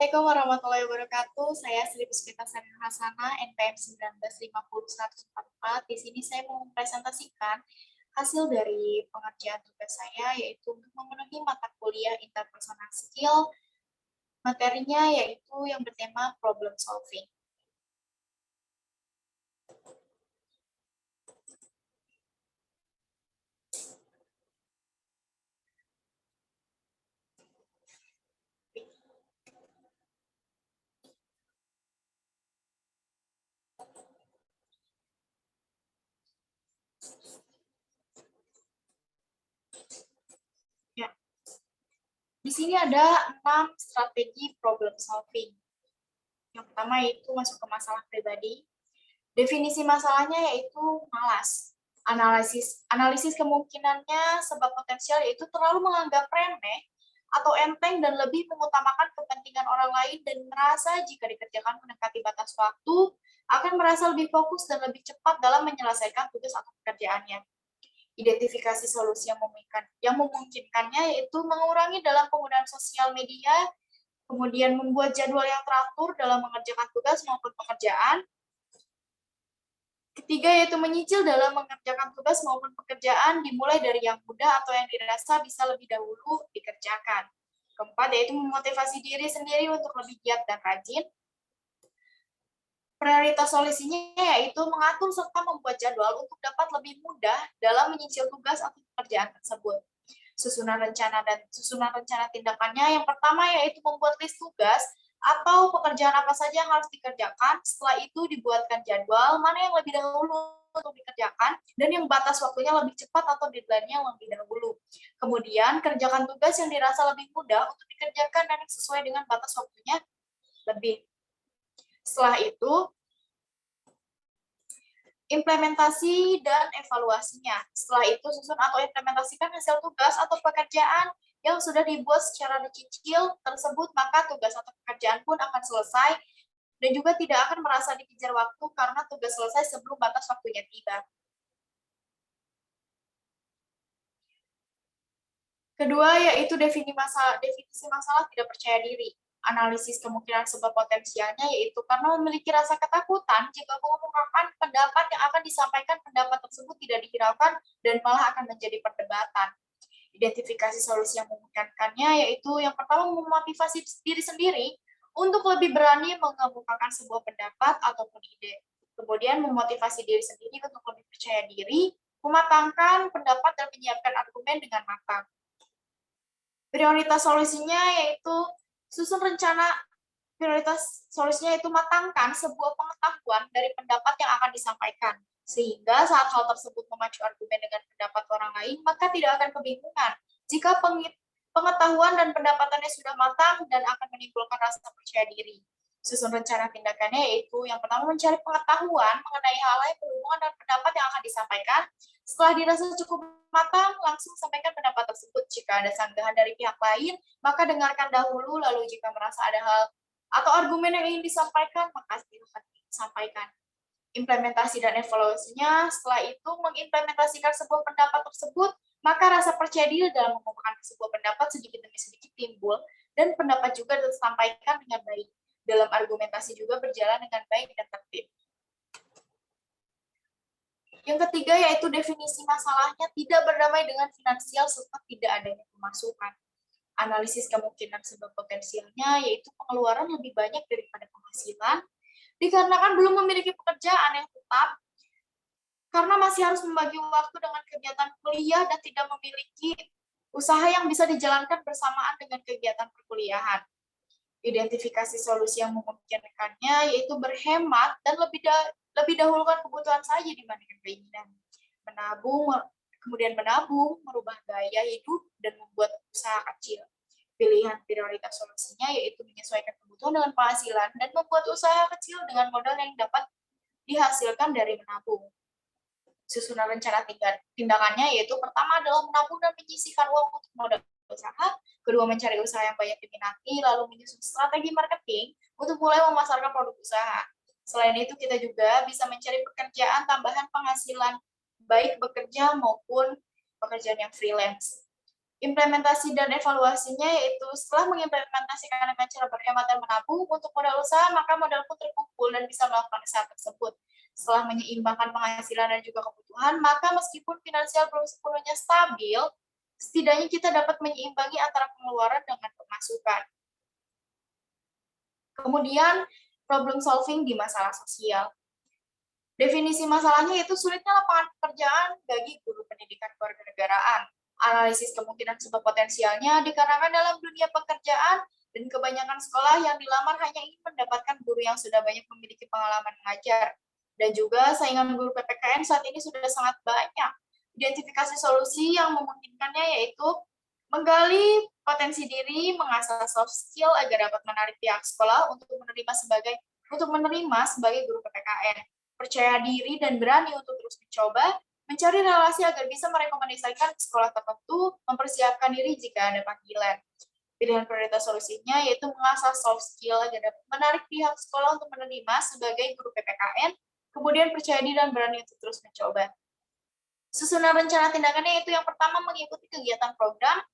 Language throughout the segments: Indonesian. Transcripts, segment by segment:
Assalamualaikum warahmatullahi wabarakatuh. Saya Sri Puspita Sari Hasana, NPM 1950-144. Di sini saya mau mempresentasikan hasil dari pengerjaan tugas saya, yaitu untuk memenuhi mata kuliah Interpersonal Skill. Materinya yaitu yang bertema Problem Solving. Ya. Di sini ada 6 strategi problem solving. Yang pertama yaitu masuk ke masalah pribadi. Definisi masalahnya yaitu malas. Analisis kemungkinannya sebab potensial yaitu terlalu menganggap remeh atau enteng dan lebih mengutamakan kepentingan orang lain dan merasa jika dikerjakan mendekati batas waktu akan merasa lebih fokus dan lebih cepat dalam menyelesaikan tugas atau pekerjaannya. Identifikasi solusi yang memungkinkannya yaitu mengurangi dalam penggunaan sosial media, kemudian membuat jadwal yang teratur dalam mengerjakan tugas maupun pekerjaan. Ketiga, yaitu menyicil dalam mengerjakan tugas maupun pekerjaan, dimulai dari yang mudah atau yang dirasa bisa lebih dahulu dikerjakan. Keempat, yaitu memotivasi diri sendiri untuk lebih giat dan rajin. Prioritas solusinya yaitu mengatur serta membuat jadwal untuk dapat lebih mudah dalam menyicil tugas atau pekerjaan tersebut. Susunan rencana tindakannya yang pertama yaitu membuat list tugas atau pekerjaan apa saja yang harus dikerjakan. Setelah itu dibuatkan jadwal mana yang lebih dahulu untuk dikerjakan dan yang batas waktunya lebih cepat atau deadline-nya lebih dahulu. Kemudian kerjakan tugas yang dirasa lebih mudah untuk dikerjakan dan yang sesuai dengan batas waktunya lebih. Setelah itu implementasi dan evaluasinya. Setelah itu susun atau implementasikan hasil tugas atau pekerjaan yang sudah dibuat secara dicicil tersebut, maka tugas atau pekerjaan pun akan selesai dan juga tidak akan merasa dikejar waktu karena tugas selesai sebelum batas waktunya tiba. Kedua, yaitu definisi masalah tidak percaya diri. Analisis kemungkinan sebab potensialnya yaitu karena memiliki rasa ketakutan jika mengungkapkan pendapat yang akan disampaikan, pendapat tersebut tidak dihiraukan dan malah akan menjadi perdebatan. Identifikasi solusi yang memungkinkannya yaitu yang pertama memotivasi diri sendiri untuk lebih berani mengemukakan sebuah pendapat ataupun ide. Kemudian memotivasi diri sendiri untuk lebih percaya diri, mematangkan pendapat dan menyiapkan argumen dengan matang. Prioritas solusinya yaitu susun rencana. Prioritas solusinya yaitu matangkan sebuah pengetahuan dari pendapat yang akan disampaikan. Sehingga saat hal tersebut memacu argumen dengan pendapat orang lain, maka tidak akan kebingungan. Jika pengetahuan dan pendapatannya sudah matang dan akan menimbulkan rasa percaya diri. Susun rencana tindakannya yaitu yang pertama mencari pengetahuan mengenai hal lain berhubungan dengan pendapat yang akan disampaikan. Setelah dirasa cukup matang, langsung sampaikan pendapat tersebut. Jika ada sanggahan dari pihak lain, maka dengarkan dahulu, lalu jika merasa ada hal atau argumen yang ingin disampaikan, maka silakan disampaikan. Implementasi dan evaluasinya, setelah itu mengimplementasikan sebuah pendapat tersebut, maka rasa percaya diri dalam mengungkapkan sebuah pendapat sedikit demi sedikit timbul, dan pendapat juga disampaikan dengan baik. Dalam argumentasi juga berjalan dengan baik dan tertib. Yang ketiga yaitu definisi masalahnya tidak berdamai dengan finansial serta tidak adanya pemasukan. Analisis kemungkinan sebab potensialnya yaitu pengeluaran lebih banyak daripada penghasilan, dikarenakan belum memiliki pekerjaan yang tetap, karena masih harus membagi waktu dengan kegiatan kuliah dan tidak memiliki usaha yang bisa dijalankan bersamaan dengan kegiatan perkuliahan. Identifikasi solusi yang memungkinkannya yaitu berhemat dan lebih dahulukan kebutuhan saja dibandingkan keinginan. Kemudian menabung, merubah gaya hidup, dan membuat usaha kecil. Pilihan prioritas solusinya yaitu menyesuaikan kebutuhan dengan penghasilan dan membuat usaha kecil dengan modal yang dapat dihasilkan dari menabung. Susunan rencana tindakannya yaitu pertama adalah menabung dan menyisihkan uang untuk modal usaha, kedua mencari usaha yang banyak diminati, lalu menyusun strategi marketing untuk mulai memasarkan produk usaha. Selain itu, kita juga bisa mencari pekerjaan tambahan penghasilan, baik bekerja maupun pekerjaan yang freelance. Implementasi dan evaluasinya yaitu setelah mengimplementasikan dengan cara berhemat dan menabung untuk modal usaha, maka modal pun terkumpul dan bisa melakukan usaha tersebut. Setelah menyeimbangkan penghasilan dan juga kebutuhan, maka meskipun finansial belum sepenuhnya stabil, setidaknya kita dapat menyeimbangi antara pengeluaran dengan pemasukan. Kemudian, problem solving di masalah sosial. Definisi masalahnya itu sulitnya lapangan pekerjaan bagi guru pendidikan kewarganegaraan. Analisis kemungkinan sebab potensialnya dikarenakan dalam dunia pekerjaan dan kebanyakan sekolah yang dilamar hanya ingin mendapatkan guru yang sudah banyak memiliki pengalaman mengajar. Dan juga saingan guru PPKN saat ini sudah sangat banyak. Identifikasi solusi yang memungkinkannya yaitu menggali potensi diri, mengasah soft skill agar dapat menarik pihak sekolah untuk menerima sebagai guru PPKN. Percaya diri dan berani untuk terus mencoba, mencari relasi agar bisa merekomendasikan sekolah tertentu, mempersiapkan diri jika ada panggilan. Pilihan prioritas solusinya yaitu mengasah soft skill agar dapat menarik pihak sekolah untuk menerima sebagai guru PPKN, kemudian percaya diri dan berani untuk terus mencoba. Susunan rencana tindakannya yaitu yang pertama mengikuti kegiatan program,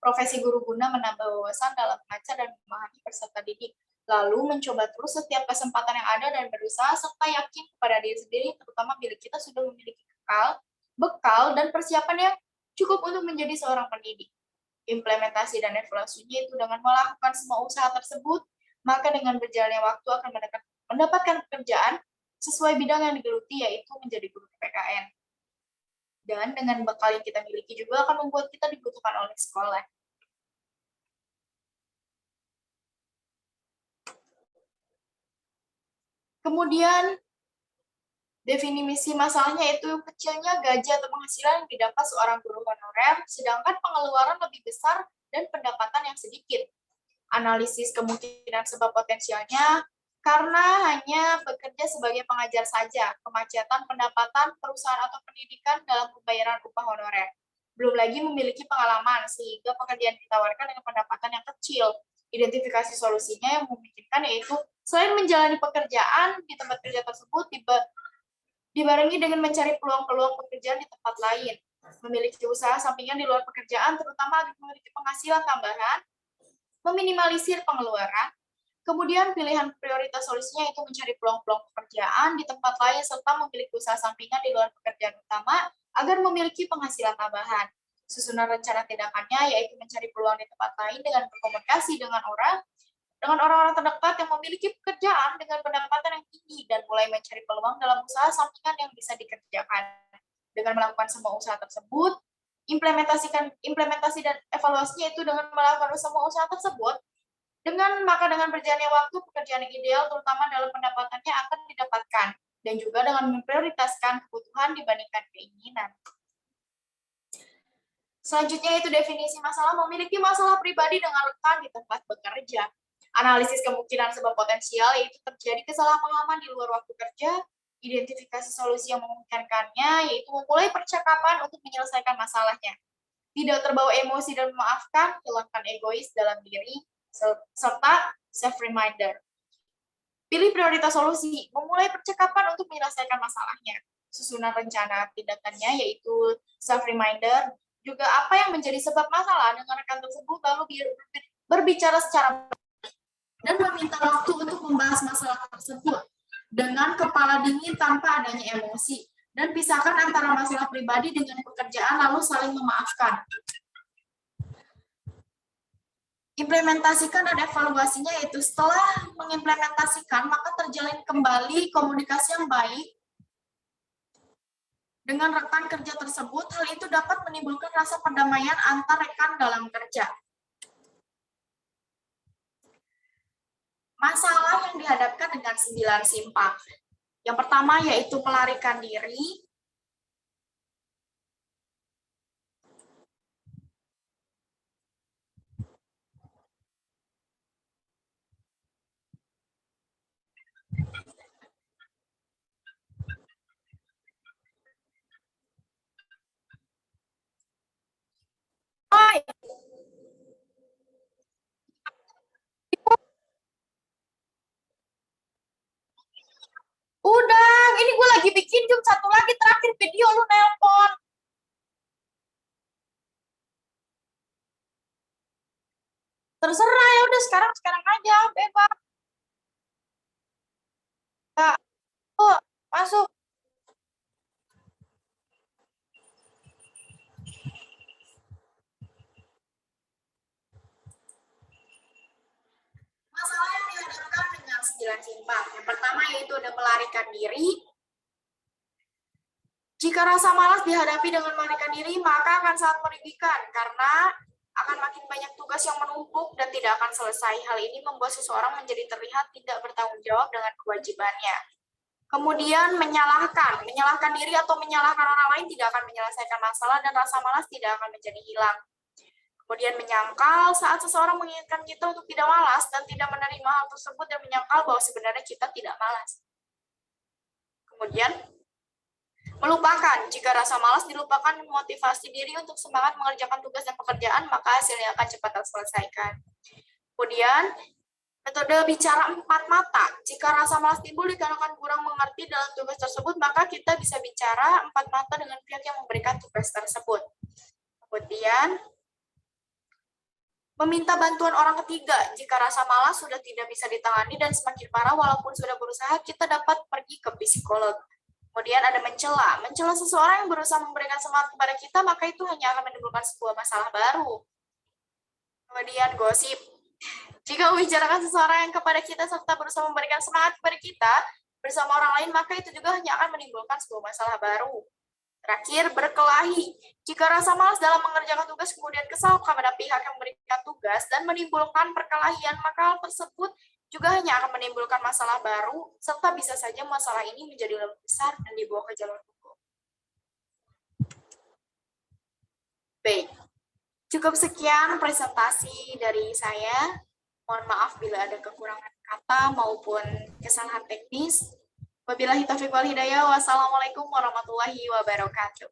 profesi guru guna menambah wawasan dalam mengajar dan memahami peserta didik. Lalu mencoba terus setiap kesempatan yang ada dan berusaha serta yakin kepada diri sendiri, terutama bila kita sudah memiliki bekal dan persiapan yang cukup untuk menjadi seorang pendidik. Implementasi dan evaluasinya itu dengan melakukan semua usaha tersebut, maka dengan berjalannya waktu akan mendapatkan pekerjaan sesuai bidang yang digeluti, yaitu menjadi guru PPKN. Dan dengan bekal yang kita miliki juga akan membuat kita dibutuhkan oleh sekolah. Kemudian, definisi masalahnya itu kecilnya gaji atau penghasilan yang didapat seorang guru honorer, sedangkan pengeluaran lebih besar dan pendapatan yang sedikit. Analisis kemungkinan sebab potensialnya, karena hanya bekerja sebagai pengajar saja, kemacetan pendapatan perusahaan atau pendidikan dalam pembayaran upah honorer. Belum lagi memiliki pengalaman, sehingga pekerjaan ditawarkan dengan pendapatan yang kecil. Identifikasi solusinya yang memungkinkan yaitu selain menjalani pekerjaan di tempat kerja tersebut, dibarengi dengan mencari peluang-peluang pekerjaan di tempat lain. Memiliki usaha sampingan di luar pekerjaan, terutama agar memiliki penghasilan tambahan, meminimalisir pengeluaran. Kemudian pilihan prioritas solusinya itu mencari peluang-peluang pekerjaan di tempat lain serta memiliki usaha sampingan di luar pekerjaan utama agar memiliki penghasilan tambahan. Susunan rencana tindakannya yaitu mencari peluang di tempat lain dengan berkomunikasi dengan orang-orang terdekat yang memiliki pekerjaan dengan pendapatan yang tinggi dan mulai mencari peluang dalam usaha sampingan yang bisa dikerjakan. Dengan melakukan semua usaha tersebut, implementasi dan evaluasinya itu dengan melakukan semua usaha tersebut, dengan berjalannya waktu, pekerjaan yang ideal terutama dalam pendapatannya akan didapatkan, dan juga dengan memprioritaskan kebutuhan dibandingkan keinginan. Selanjutnya itu definisi masalah, memiliki masalah pribadi dengan rekan di tempat bekerja. Analisis kemungkinan sebab potensial yaitu terjadi kesalahpahaman di luar waktu kerja, identifikasi solusi yang memungkinkannya yaitu memulai percakapan untuk menyelesaikan masalahnya. Tidak terbawa emosi dan memaafkan, hilangkan egois dalam diri, serta self-reminder. Pilih prioritas solusi, memulai percakapan untuk menyelesaikan masalahnya. Susunan rencana tindakannya yaitu self-reminder, juga apa yang menjadi sebab masalah dengan rekan tersebut, lalu berbicara secara dan meminta waktu untuk membahas masalah tersebut dengan kepala dingin tanpa adanya emosi, dan pisahkan antara masalah pribadi dengan pekerjaan lalu saling memaafkan. Implementasikan dan evaluasinya yaitu setelah mengimplementasikan maka terjalin kembali komunikasi yang baik dengan rekan kerja tersebut. Hal itu dapat menimbulkan rasa perdamaian antar rekan dalam kerja. Masalah yang dihadapkan dengan 9 simpang. Yang pertama yaitu pelarikan diri. Udah, ini gue lagi bikin Jum, satu lagi terakhir video lu nelpon. Terserah, ya udah sekarang aja, bebas. Kak, tuh, masuk. Masalah yang dihadapkan dengan 9 simpang. Yang pertama yaitu ada melarikan diri. Jika rasa malas dihadapi dengan melarikan diri, maka akan sangat merugikan karena akan makin banyak tugas yang menumpuk dan tidak akan selesai. Hal ini membuat seseorang menjadi terlihat tidak bertanggung jawab dengan kewajibannya. Kemudian menyalahkan diri atau menyalahkan orang lain tidak akan menyelesaikan masalah dan rasa malas tidak akan menjadi hilang. Kemudian menyangkal, saat seseorang menginginkan kita untuk tidak malas dan tidak menerima hal tersebut dan menyangkal bahwa sebenarnya kita tidak malas. Kemudian melupakan, jika rasa malas dilupakan motivasi diri untuk semangat mengerjakan tugas dan pekerjaan, maka hasilnya akan cepat terselesaikan. Kemudian metode bicara empat mata. Jika rasa malas timbul dikarenakan kurang mengerti dalam tugas tersebut, maka kita bisa bicara empat mata dengan pihak yang memberikan tugas tersebut. Kemudian meminta bantuan orang ketiga. Jika rasa malas sudah tidak bisa ditangani dan semakin parah walaupun sudah berusaha, kita dapat pergi ke psikolog. Kemudian ada mencela. Mencela seseorang yang berusaha memberikan semangat kepada kita, maka itu hanya akan menimbulkan sebuah masalah baru. Kemudian gosip. Jika membicarakan seseorang yang kepada kita serta berusaha memberikan semangat kepada kita bersama orang lain, maka itu juga hanya akan menimbulkan sebuah masalah baru. Terakhir, berkelahi. Jika rasa malas dalam mengerjakan tugas kemudian kesal kepada pihak yang memberikan tugas dan menimbulkan perkelahian, maka hal tersebut juga hanya akan menimbulkan masalah baru, serta bisa saja masalah ini menjadi lebih besar dan dibawa ke jalur hukum. Baik, cukup sekian presentasi dari saya. Mohon maaf bila ada kekurangan kata maupun kesalahan teknis. Wabillahi taufiq wal hidayah. Wassalamualaikum warahmatullahi wabarakatuh.